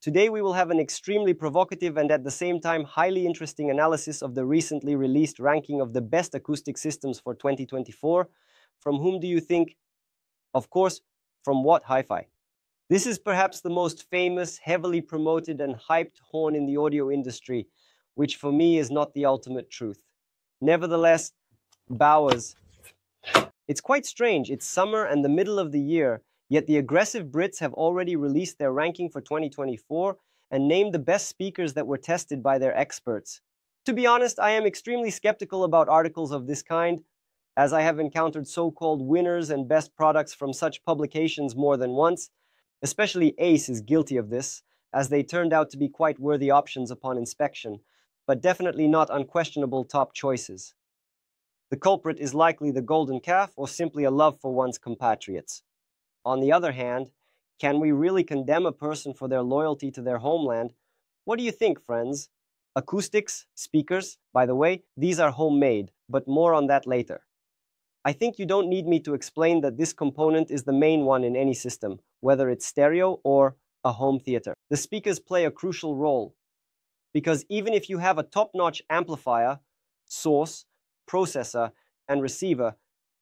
Today we will have an extremely provocative and at the same time highly interesting analysis of the recently released ranking of the best acoustic systems for 2024. From whom do you think? Of course, from What Hi-Fi. This is perhaps the most famous, heavily promoted and hyped horn in the audio industry, which for me is not the ultimate truth. Nevertheless, Bowers. It's quite strange, it's summer and the middle of the year, yet the aggressive Brits have already released their ranking for 2024 and named the best speakers that were tested by their experts. To be honest, I am extremely skeptical about articles of this kind, as I have encountered so-called winners and best products from such publications more than once. Especially Ace is guilty of this, as they turned out to be quite worthy options upon inspection, but definitely not unquestionable top choices. The culprit is likely the golden calf or simply a love for one's compatriots. On the other hand, can we really condemn a person for their loyalty to their homeland? What do you think, friends? Acoustics, speakers, by the way, these are homemade, but more on that later. I think you don't need me to explain that this component is the main one in any system, whether it's stereo or a home theater. The speakers play a crucial role, because even if you have a top-notch amplifier, source, processor, and receiver,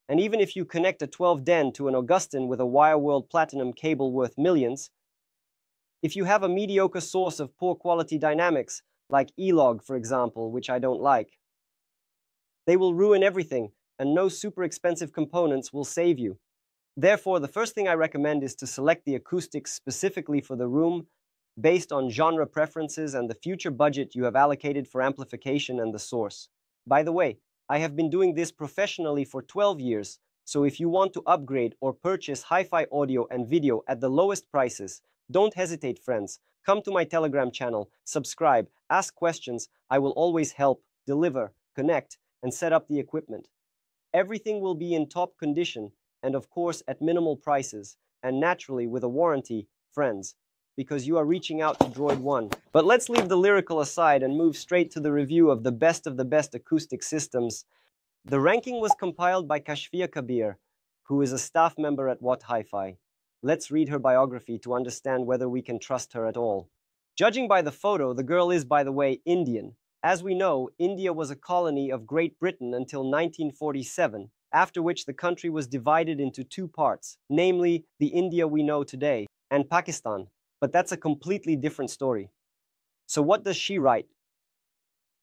and even if you connect a 12-den to an Augustin with a Wireworld Platinum cable worth millions, if you have a mediocre source of poor quality dynamics, like E-Log, for example, which I don't like, they will ruin everything, and no super expensive components will save you. Therefore, the first thing I recommend is to select the acoustics specifically for the room, based on genre preferences and the future budget you have allocated for amplification and the source. By the way, I have been doing this professionally for 12 years, so if you want to upgrade or purchase hi-fi audio and video at the lowest prices, don't hesitate, friends. Come to my Telegram channel, subscribe, ask questions. I will always help, deliver, connect, and set up the equipment. Everything will be in top condition, and of course at minimal prices, and naturally with a warranty, friends, because you are reaching out to Droid 1. But let's leave the lyrical aside and move straight to the review of the best acoustic systems. The ranking was compiled by Kashfia Kabir, who is a staff member at What Hi-Fi. Let's read her biography to understand whether we can trust her at all. Judging by the photo, the girl is, by the way, Indian. As we know, India was a colony of Great Britain until 1947, after which the country was divided into two parts, namely the India we know today and Pakistan. But that's a completely different story. So what does she write?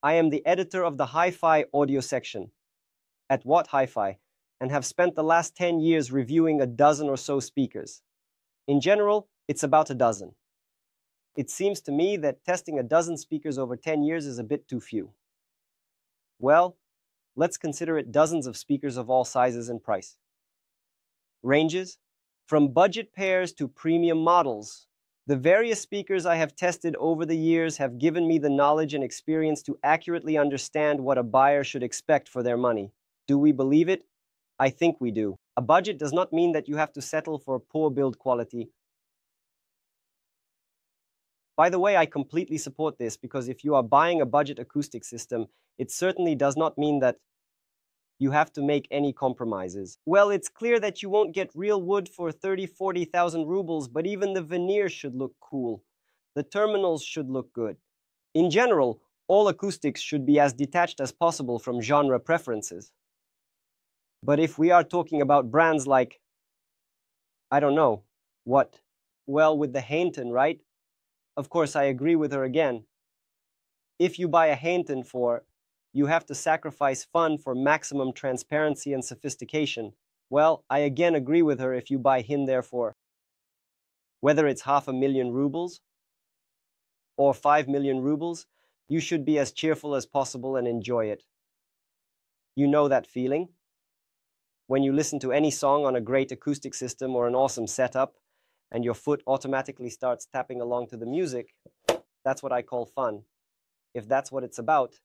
I am the editor of the Hi-Fi audio section at What Hi-Fi and have spent the last 10 years reviewing a dozen or so speakers. In general, it's about a dozen. It seems to me that testing a dozen speakers over 10 years is a bit too few. Well, let's consider it dozens of speakers of all sizes and price. Ranges? From budget pairs to premium models. The various speakers I have tested over the years have given me the knowledge and experience to accurately understand what a buyer should expect for their money. Do we believe it? I think we do. A budget does not mean that you have to settle for poor build quality. By the way, I completely support this because if you are buying a budget acoustic system, it certainly does not mean that you have to make any compromises. Well, it's clear that you won't get real wood for 30,000-40,000 rubles, but even the veneer should look cool. The terminals should look good. In general, all acoustics should be as detached as possible from genre preferences. But if we are talking about brands like, I don't know, what? Well, with the Hainton, right? Of course, I agree with her again. If you buy a Hainton for, you have to sacrifice fun for maximum transparency and sophistication. Well, I again agree with her if you buy him therefore. Whether it's 500,000 rubles or 5 million rubles, you should be as cheerful as possible and enjoy it. You know that feeling? When you listen to any song on a great acoustic system or an awesome setup, and your foot automatically starts tapping along to the music, that's what I call fun. If that's what it's about,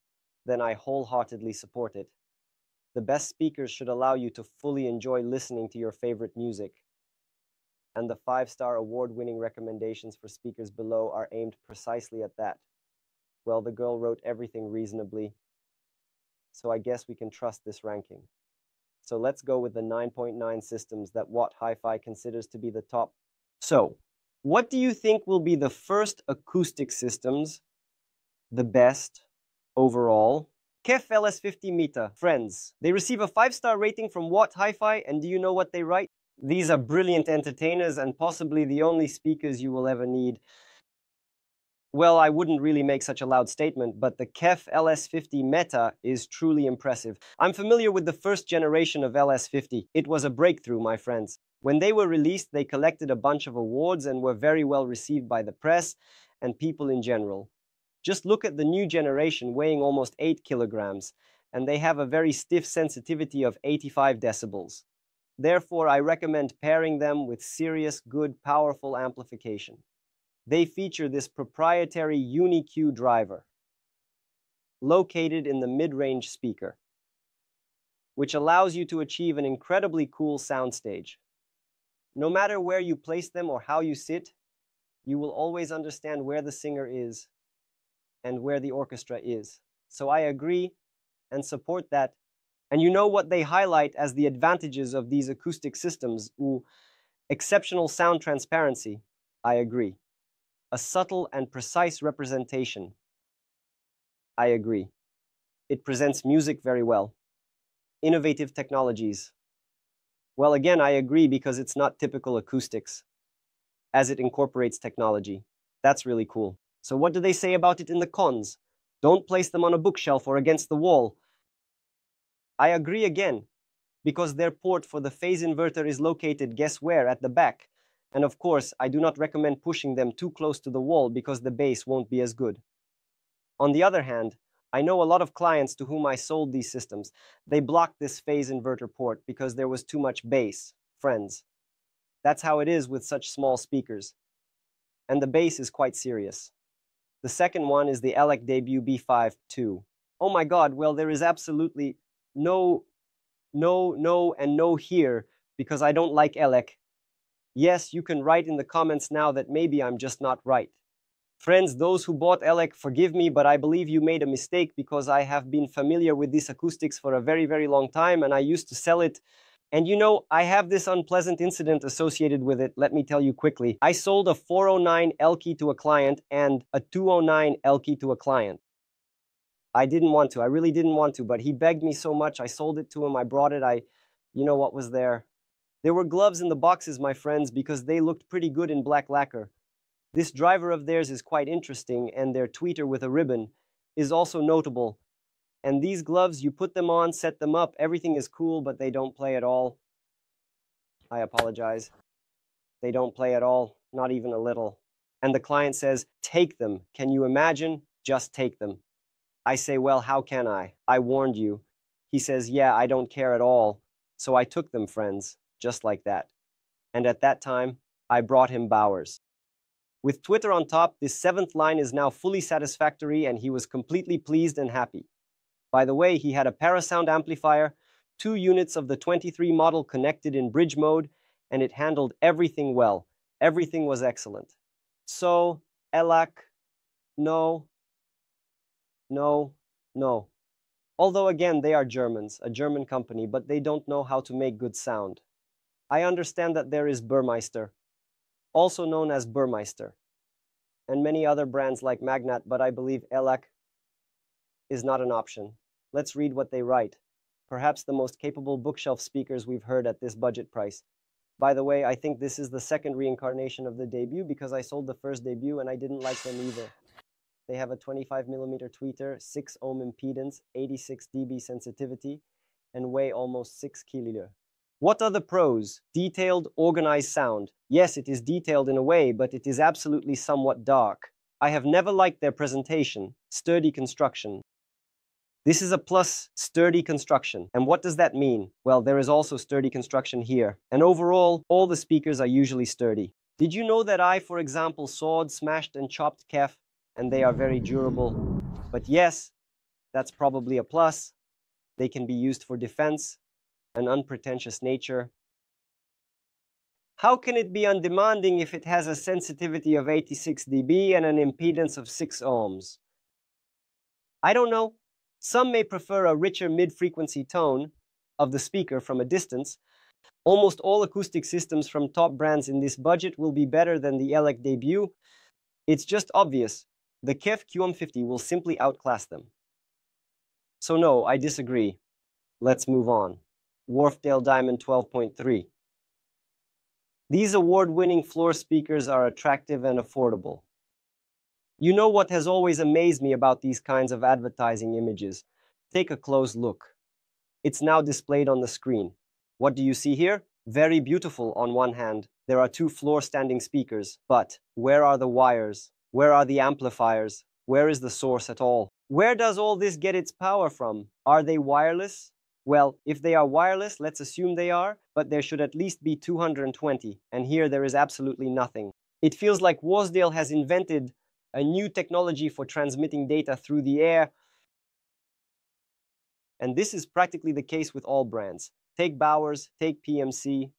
then I wholeheartedly support it. The best speakers should allow you to fully enjoy listening to your favorite music. And the 5-star award-winning recommendations for speakers below are aimed precisely at that. Well, the girl wrote everything reasonably, so I guess we can trust this ranking. So let's go with the 9.9 systems that What Hi-Fi considers to be the top. So, What do you think will be the first acoustic systems, the best overall? KEF LS50 Meta, friends. They receive a 5-star rating from What Hi-Fi, and do you know what they write? These are brilliant entertainers and possibly the only speakers you will ever need. Well, I wouldn't really make such a loud statement, but the KEF LS50 Meta is truly impressive. I'm familiar with the first generation of LS50. It was a breakthrough, my friends. When they were released, they collected a bunch of awards and were very well received by the press and people in general. Just look at the new generation weighing almost 8 kilograms, and they have a very stiff sensitivity of 85 decibels. Therefore, I recommend pairing them with serious, good, powerful amplification. They feature this proprietary Uni-Q driver, located in the mid-range speaker, which allows you to achieve an incredibly cool soundstage. No matter where you place them or how you sit, you will always understand where the singer is and where the orchestra is. So I agree and support that. And you know what they highlight as the advantages of these acoustic systems? Ooh, exceptional sound transparency. I agree. A subtle and precise representation. I agree. It presents music very well. Innovative technologies. Well, again, I agree because it's not typical acoustics, as it incorporates technology. That's really cool. So what do they say about it in the cons? Don't place them on a bookshelf or against the wall. I agree again, because their port for the phase inverter is located, guess where, at the back. And of course, I do not recommend pushing them too close to the wall because the bass won't be as good. On the other hand, I know a lot of clients to whom I sold these systems. They blocked this phase inverter port because there was too much bass. Friends, that's how it is with such small speakers. And the bass is quite serious. The second one is the ELEC Debut B5 II. Oh my god, well there is absolutely no here because I don't like ELEC. Yes, you can write in the comments now that maybe I'm just not right. Friends, those who bought ELEC, forgive me, but I believe you made a mistake because I have been familiar with these acoustics for a very, very long time and I used to sell it. And you know, I have this unpleasant incident associated with it. Let me tell you quickly. I sold a 409 L key to a client and a 209 L key to a client. I didn't want to. I really didn't want to, but he begged me so much. I sold it to him. I brought it. You know what was there? There were gloves in the boxes, my friends, because they looked pretty good in black lacquer. This driver of theirs is quite interesting, and their tweeter with a ribbon is also notable. And these gloves, you put them on, set them up, everything is cool, but they don't play at all. I apologize. They don't play at all, not even a little. And the client says, take them. Can you imagine? Just take them. I say, well, how can I? I warned you. He says, yeah, I don't care at all. So I took them, friends, just like that. And at that time, I brought him Bowers. With Twitter on top, this 7th line is now fully satisfactory and he was completely pleased and happy. By the way, he had a parasound amplifier, 2 units of the 23 model connected in bridge mode, and it handled everything well. Everything was excellent. So, ELEC, no. Although again, they are Germans, a German company, but they don't know how to make good sound. I understand that there is Burmeister, also known as Burmeister, and many other brands like Magnat, but I believe ELEC is not an option. Let's read what they write. Perhaps the most capable bookshelf speakers we've heard at this budget price. By the way, I think this is the second reincarnation of the Debut because I sold the first Debut and I didn't like them either. They have a 25mm tweeter, 6 ohm impedance, 86 dB sensitivity, and weigh almost 6 kilo. What are the pros? Detailed, organized sound. Yes, it is detailed in a way, but it is absolutely somewhat dark. I have never liked their presentation. Sturdy construction. This is a plus, sturdy construction. And what does that mean? Well, there is also sturdy construction here. And overall, all the speakers are usually sturdy. Did you know that I, for example, sawed, smashed, and chopped KEF, and they are very durable? But yes, that's probably a plus. They can be used for defense, an unpretentious nature. How can it be undemanding if it has a sensitivity of 86 dB and an impedance of 6 ohms? I don't know. Some may prefer a richer mid-frequency tone of the speaker from a distance, Almost all acoustic systems from top brands in this budget will be better than the Elec debut. It's just obvious. The KEF Q150 will simply outclass them. So no, I disagree. Let's move on. Wharfedale Diamond 12.3. These award-winning floor speakers are attractive and affordable. You know what has always amazed me about these kinds of advertising images? Take a close look. It's now displayed on the screen. What do you see here? Very beautiful on one hand. There are two floor-standing speakers, but where are the wires? Where are the amplifiers? Where is the source at all? Where does all this get its power from? Are they wireless? Well, if they are wireless, let's assume they are, but there should at least be 220, and here there is absolutely nothing. It feels like Wharfedale has invented a new technology for transmitting data through the air, and this is practically the case with all brands. Take Bowers, take PMC.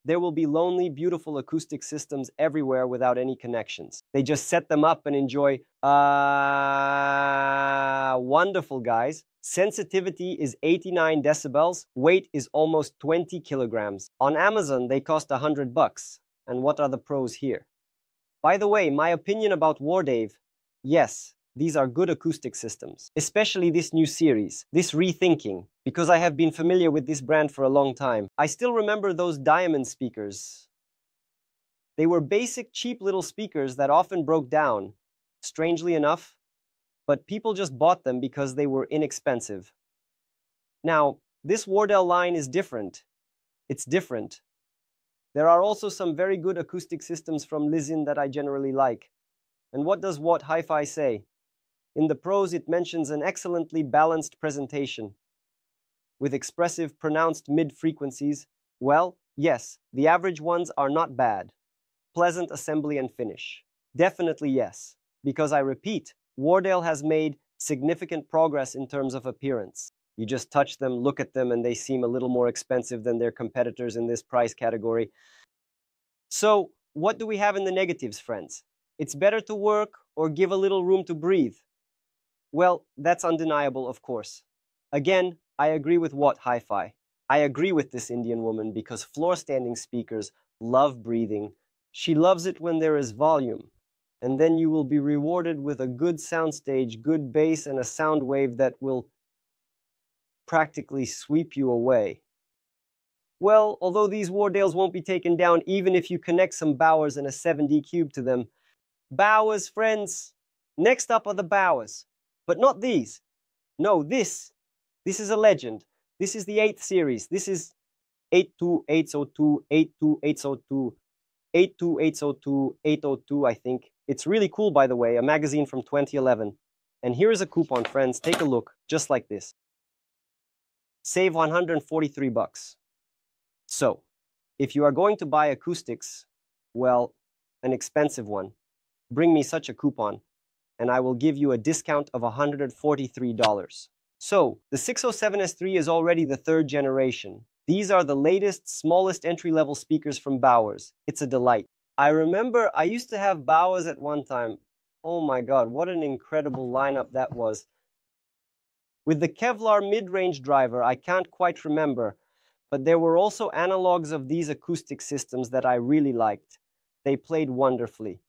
There will be lonely, beautiful acoustic systems everywhere without any connections. They just set them up and enjoy. Wonderful, guys. Sensitivity is 89 decibels. Weight is almost 20 kilograms. On Amazon, they cost $100. And what are the pros here? By the way, my opinion about Wharfedale, yes, these are good acoustic systems, especially this new series, this rethinking, because I have been familiar with this brand for a long time. I still remember those diamond speakers. They were basic, cheap little speakers that often broke down, strangely enough, but people just bought them because they were inexpensive. Now, this Wharfedale line is different. It's different. There are also some very good acoustic systems from Lizin that I generally like. And what does What Hi-Fi say? In the pros, it mentions an excellently balanced presentation with expressive, pronounced mid-frequencies. Well, yes, the average ones are not bad. Pleasant assembly and finish. Definitely yes, because I repeat, Wharfedale has made significant progress in terms of appearance. You just touch them, look at them, and they seem a little more expensive than their competitors in this price category. So, what do we have in the negatives, friends? It's better to work or give a little room to breathe. Well, that's undeniable, of course. Again, I agree with What Hi-Fi. I agree with this Indian woman because floor-standing speakers love breathing. She loves it when there is volume. And then you will be rewarded with a good soundstage, good bass, and a sound wave that will practically sweep you away. Well, although these Wharfedales won't be taken down even if you connect some Bowers and a 7D cube to them. Bowers, friends! Next up are the Bowers. But not these. No, this is a legend. This is the 8th series. This is 82802, 82802, 82802, 802, I think. It's really cool, by the way, a magazine from 2011. And here is a coupon, friends. Take a look, just like this. Save $143. So, if you are going to buy acoustics, well, an expensive one, bring me such a coupon, and I will give you a discount of $143. So, the 607S3 is already the 3rd generation. These are the latest, smallest entry-level speakers from Bowers. It's a delight. I remember I used to have Bowers at one time. Oh my God, what an incredible lineup that was. With the Kevlar mid-range driver, I can't quite remember, but there were also analogs of these acoustic systems that I really liked. They played wonderfully.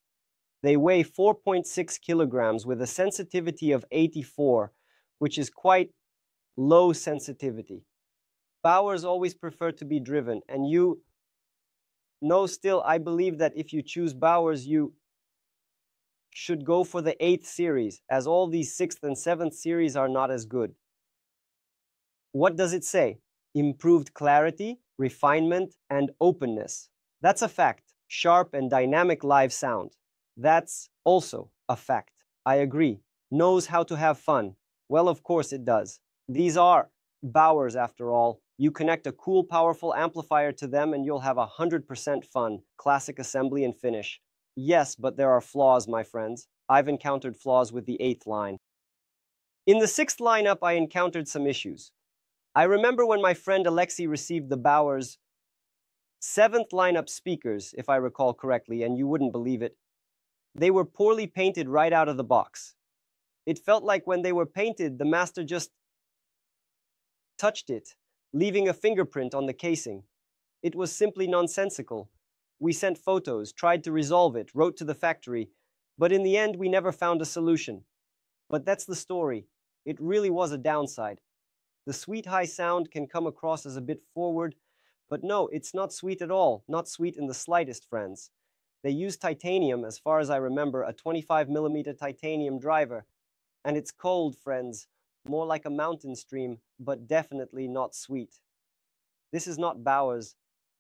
They weigh 4.6 kilograms with a sensitivity of 84, which is quite low sensitivity. Bowers always prefer to be driven, and you know still, I believe that if you choose Bowers, you should go for the 8th series, as all these 6th and 7th series are not as good. What does it say? Improved clarity, refinement, and openness. That's a fact. Sharp and dynamic live sound. That's also a fact. I agree. Knows how to have fun. Well, of course it does. These are Bowers after all. You connect a cool, powerful amplifier to them and you'll have 100% fun. Classic assembly and finish. Yes, but there are flaws, my friends. I've encountered flaws with the 8th line. In the 6th lineup, I encountered some issues. I remember when my friend Alexei received the Bowers 7th lineup speakers, if I recall correctly, and you wouldn't believe it. They were poorly painted right out of the box. It felt like when they were painted, the master just touched it, leaving a fingerprint on the casing. It was simply nonsensical. We sent photos, tried to resolve it, wrote to the factory, but in the end we never found a solution. But that's the story. It really was a downside. The sweet high sound can come across as a bit forward, but no, it's not sweet at all, not sweet in the slightest, friends. They use titanium, as far as I remember, a 25mm titanium driver, and it's cold, friends, more like a mountain stream, but definitely not sweet. This is not Bowers.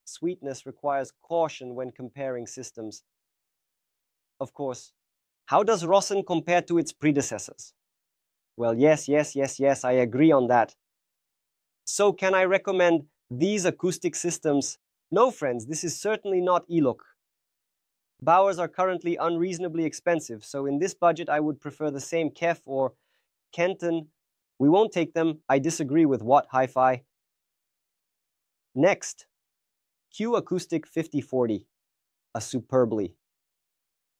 Sweetness requires caution when comparing systems. Of course, how does Rosen compare to its predecessors? Well, yes, I agree on that. So can I recommend these acoustic systems? No, friends, this is certainly not ELOC. Bowers are currently unreasonably expensive, so in this budget I would prefer the same KEF or Kenton. We won't take them. I disagree with Watt Hi-Fi. Next, Q Acoustic 5040, a superbly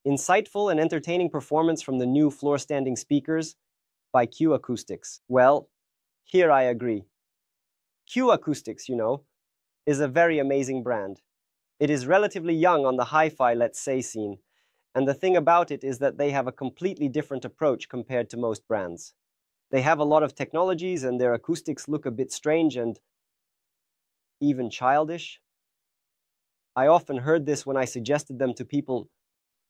insightful and entertaining performance from the new floor-standing speakers by Q Acoustics. Well, here I agree. Q Acoustics, is a very amazing brand. It is relatively young on the hi-fi, let's say, scene, and the thing about it is that they have a completely different approach compared to most brands. They have a lot of technologies and their acoustics look a bit strange and even childish. I often heard this when I suggested them to people.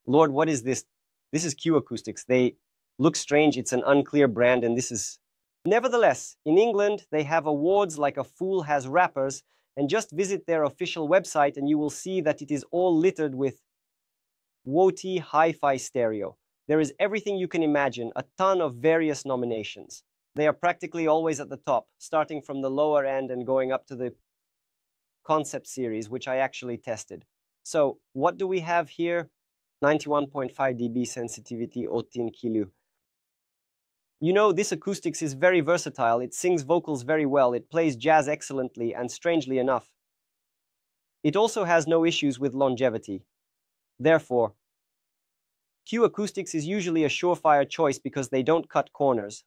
Lord, what is this? This is Q Acoustics. They look strange, it's an unclear brand, and this is... Nevertheless, in England, they have awards like a fool has rappers, and just visit their official website and you will see that it is all littered with WOTI hi-fi stereo. There is everything you can imagine, a ton of various nominations. They are practically always at the top, starting from the lower end and going up to the concept series, which I actually tested. So, what do we have here? 91.5 dB sensitivity, 18 kilo. This acoustics is very versatile. It sings vocals very well. It plays jazz excellently, and strangely enough, it also has no issues with longevity. Therefore, Q Acoustics is usually a surefire choice because they don't cut corners.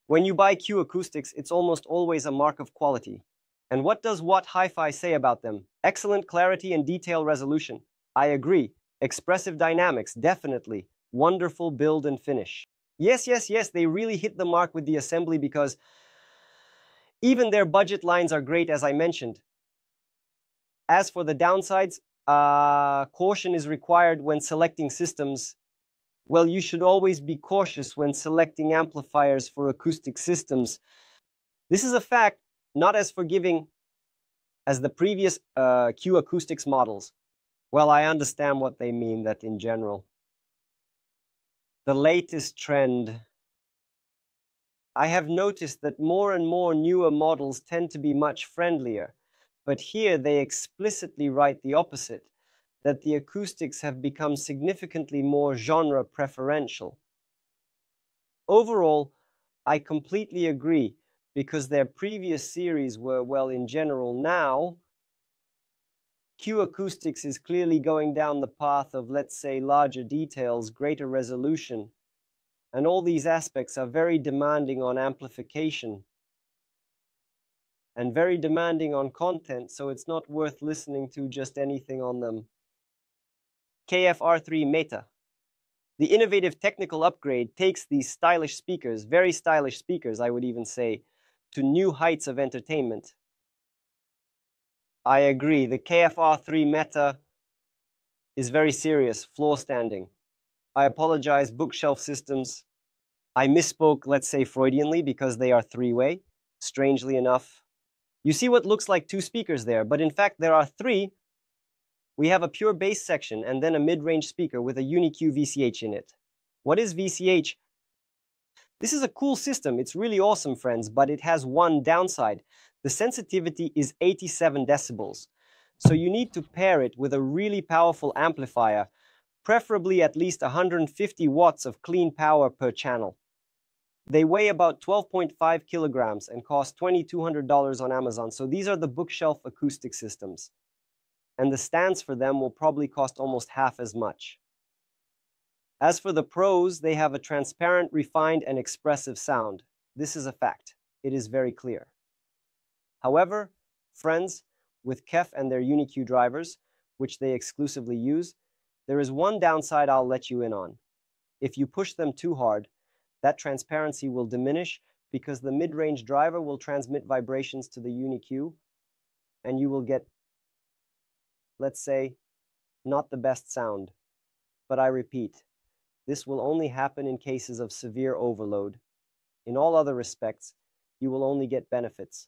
When you buy Q Acoustics, it's almost always a mark of quality. And what does Watt Hi-Fi say about them? Excellent clarity and detail resolution. I agree. Expressive dynamics, definitely. Wonderful build and finish. Yes, they really hit the mark with the assembly because even their budget lines are great, as I mentioned. As for the downsides, caution is required when selecting systems. Well, you should always be cautious when selecting amplifiers for acoustic systems. This is a fact, not as forgiving as the previous Q Acoustics models. Well, I understand what they mean, that in general. The latest trend. I have noticed that more and more newer models tend to be much friendlier, but here they explicitly write the opposite, that the acoustics have become significantly more genre preferential. Overall, I completely agree, because their previous series were, well, in general now, Q Acoustics is clearly going down the path of, let's say, larger details, greater resolution, and all these aspects are very demanding on amplification and very demanding on content, so it's not worth listening to just anything on them. KF R3 Meta. The innovative technical upgrade takes these stylish speakers, very stylish speakers, I would even say, to new heights of entertainment. I agree, the KFR3 Meta is very serious, floor standing. I apologize, bookshelf systems. I misspoke, let's say Freudianly, because they are three-way, strangely enough. You see what looks like two speakers there, but in fact there are three. We have a pure bass section and then a mid-range speaker with a Uni-Q VCH in it. What is VCH? This is a cool system, it's really awesome, friends, but it has one downside. The sensitivity is 87 decibels, so you need to pair it with a really powerful amplifier, preferably at least 150 watts of clean power per channel. They weigh about 12.5 kilograms and cost $2,200 on Amazon, so these are the bookshelf acoustic systems. And the stands for them will probably cost almost half as much. As for the pros, they have a transparent, refined, and expressive sound. This is a fact. It is very clear. However, friends, with KEF and their UniQ drivers, which they exclusively use, there is one downside I'll let you in on. If you push them too hard, that transparency will diminish because the mid-range driver will transmit vibrations to the UniQ, and you will get, let's say, not the best sound. But I repeat, this will only happen in cases of severe overload. In all other respects, you will only get benefits.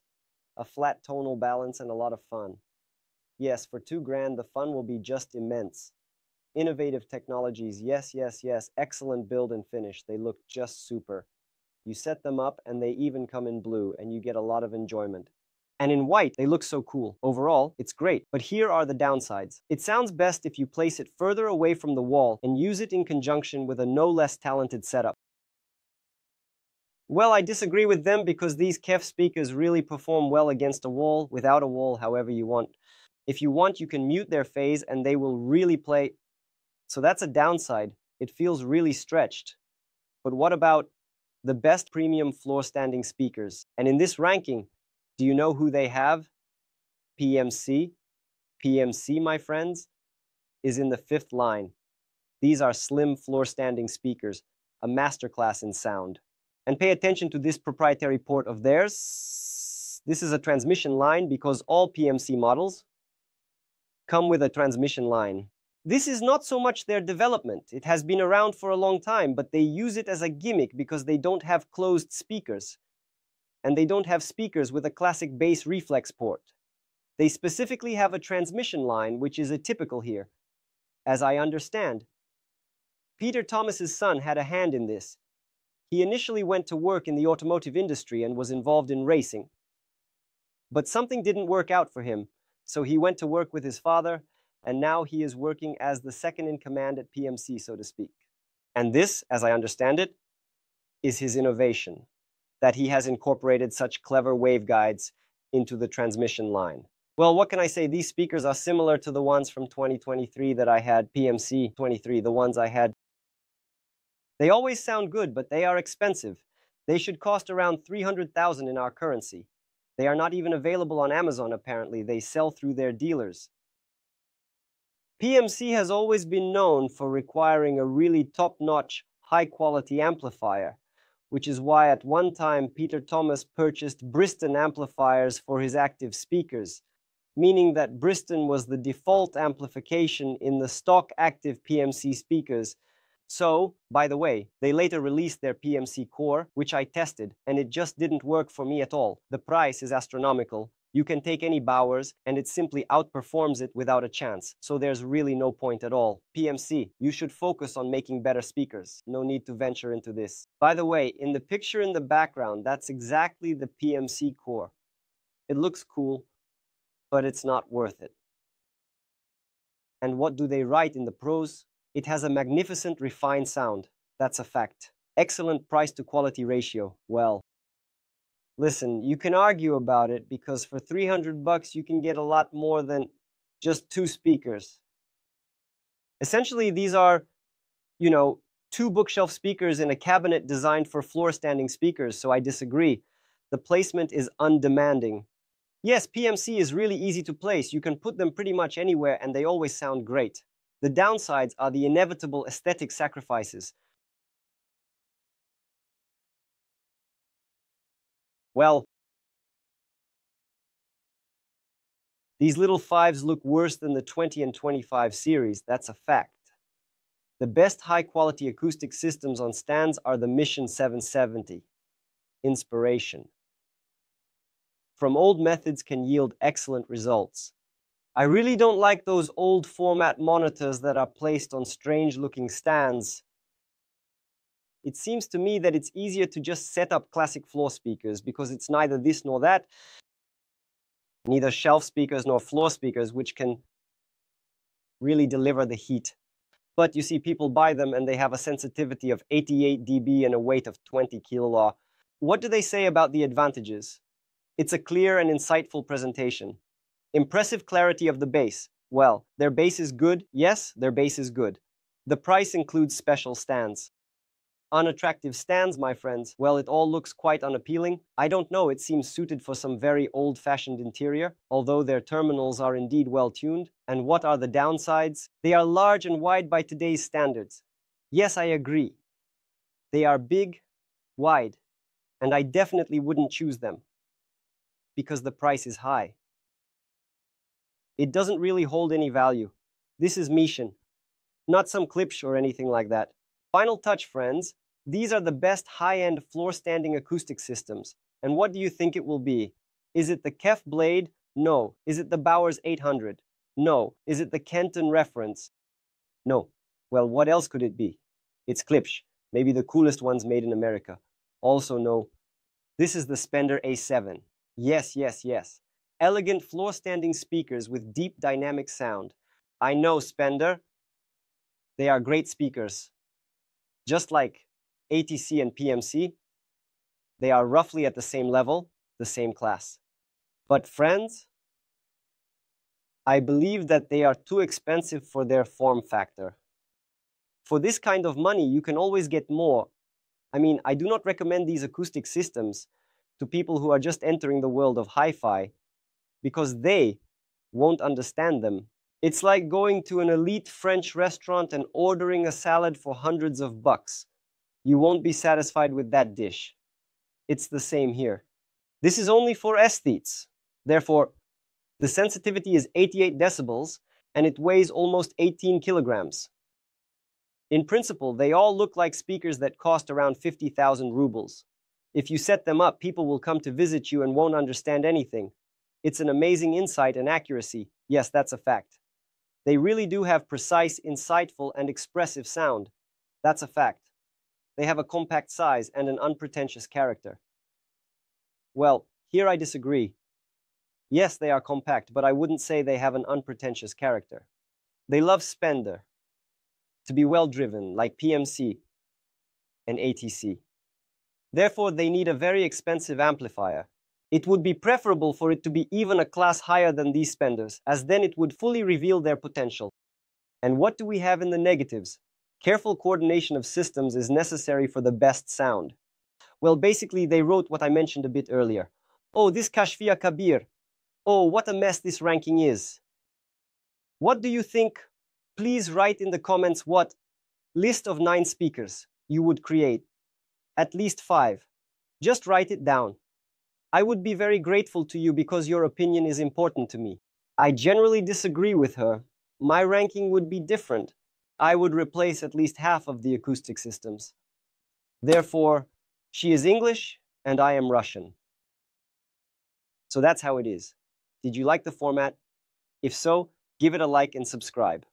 A flat tonal balance and a lot of fun. Yes, for $2,000, the fun will be just immense. Innovative technologies, yes, yes, yes, excellent build and finish, they look just super. You set them up and they even come in blue and you get a lot of enjoyment. And in white, they look so cool. Overall, it's great, but here are the downsides. It sounds best if you place it further away from the wall and use it in conjunction with a no less talented setup. Well, I disagree with them because these KEF speakers really perform well against a wall, without a wall, however you want. If you want, you can mute their phase and they will really play. So that's a downside. It feels really stretched. But what about the best premium floor standing speakers? And in this ranking, do you know who they have? PMC. PMC, my friends, is in the 5th line. These are slim floor standing speakers, a masterclass in sound. And pay attention to this proprietary port of theirs. This is a transmission line because all PMC models come with a transmission line. This is not so much their development. It has been around for a long time, but they use it as a gimmick because they don't have closed speakers. And they don't have speakers with a classic bass reflex port. They specifically have a transmission line, which is atypical here. As I understand, Peter Thomas's son had a hand in this. He initially went to work in the automotive industry and was involved in racing. But something didn't work out for him, so he went to work with his father, and now he is working as the second in command at PMC, so to speak. And this, as I understand it, is his innovation, that he has incorporated such clever waveguides into the transmission line. Well, what can I say? These speakers are similar to the ones from 2023 that I had, PMC 23, the ones I had. They always sound good, but they are expensive. They should cost around 300,000 in our currency. They are not even available on Amazon, apparently. They sell through their dealers. PMC has always been known for requiring a really top-notch, high-quality amplifier, which is why at one time Peter Thomas purchased Bristol amplifiers for his active speakers, meaning that Bristol was the default amplification in the stock active PMC speakers. So, by the way, they later released their PMC Core, which I tested, and it just didn't work for me at all. The price is astronomical. You can take any Bowers, and it simply outperforms it without a chance. So there's really no point at all. PMC, you should focus on making better speakers. No need to venture into this. By the way, in the picture in the background, that's exactly the PMC Core. It looks cool, but it's not worth it. And what do they write in the pros? It has a magnificent, refined sound. That's a fact. Excellent price-to-quality ratio. Well, listen, you can argue about it because for 300 bucks you can get a lot more than just 2 speakers. Essentially, these are, you know, 2 bookshelf speakers in a cabinet designed for floor-standing speakers, so I disagree. The placement is undemanding. Yes, PMC is really easy to place. You can put them pretty much anywhere and they always sound great. The downsides are the inevitable aesthetic sacrifices. Well, these little 5s look worse than the 20 and 25 series, that's a fact. The best high-quality acoustic systems on stands are the Mission 770. Inspiration. From old methods can yield excellent results. I really don't like those old format monitors that are placed on strange-looking stands. It seems to me that it's easier to just set up classic floor speakers because it's neither this nor that, neither shelf speakers nor floor speakers, which can really deliver the heat. But you see, people buy them and they have a sensitivity of 88 dB and a weight of 20 kilo. What do they say about the advantages? It's a clear and insightful presentation. Impressive clarity of the bass. Well, their bass is good. Yes, their bass is good. The price includes special stands. Unattractive stands, my friends. Well, it all looks quite unappealing. I don't know, it seems suited for some very old-fashioned interior, although their terminals are indeed well-tuned. And what are the downsides? They are large and wide by today's standards. Yes, I agree. They are big, wide, and I definitely wouldn't choose them because the price is high. It doesn't really hold any value. This is Mission, not some klipsch or anything like that. Final touch, friends. These are the best high-end floor-standing acoustic systems. And what do you think it will be? Is it the KEF Blade? No. Is it the Bowers 800? No. Is it the Kenton Reference? No. Well, what else could it be? It's klipsch, maybe the coolest ones made in America. Also no. This is the Spender A7. Yes, yes, yes. Elegant floor-standing speakers with deep dynamic sound. I know, Spender. They are great speakers. Just like ATC and PMC, they are roughly at the same level, the same class. But friends, I believe that they are too expensive for their form factor. For this kind of money, you can always get more. I mean, I do not recommend these acoustic systems to people who are just entering the world of hi-fi because they won't understand them. It's like going to an elite French restaurant and ordering a salad for hundreds of bucks. You won't be satisfied with that dish. It's the same here. This is only for aesthetes. Therefore, the sensitivity is 88 decibels and it weighs almost 18 kilograms. In principle, they all look like speakers that cost around 50,000 rubles. If you set them up, people will come to visit you and won't understand anything. It's an amazing insight and accuracy. Yes, that's a fact. They really do have precise, insightful, and expressive sound. That's a fact. They have a compact size and an unpretentious character. Well, here I disagree. Yes, they are compact, but I wouldn't say they have an unpretentious character. They love Spender, to be well-driven, like PMC and ATC. Therefore, they need a very expensive amplifier. It would be preferable for it to be even a class higher than these Spenders, as then it would fully reveal their potential. And what do we have in the negatives? Careful coordination of systems is necessary for the best sound. Well, basically, they wrote what I mentioned a bit earlier. Oh, this Kashfia Kabir. Oh, what a mess this ranking is. What do you think? Please write in the comments what list of 9 speakers you would create. At least 5. Just write it down. I would be very grateful to you because your opinion is important to me. I generally disagree with her. My ranking would be different. I would replace at least half of the acoustic systems. Therefore, she is English and I am Russian. So that's how it is. Did you like the format? If so, give it a like and subscribe.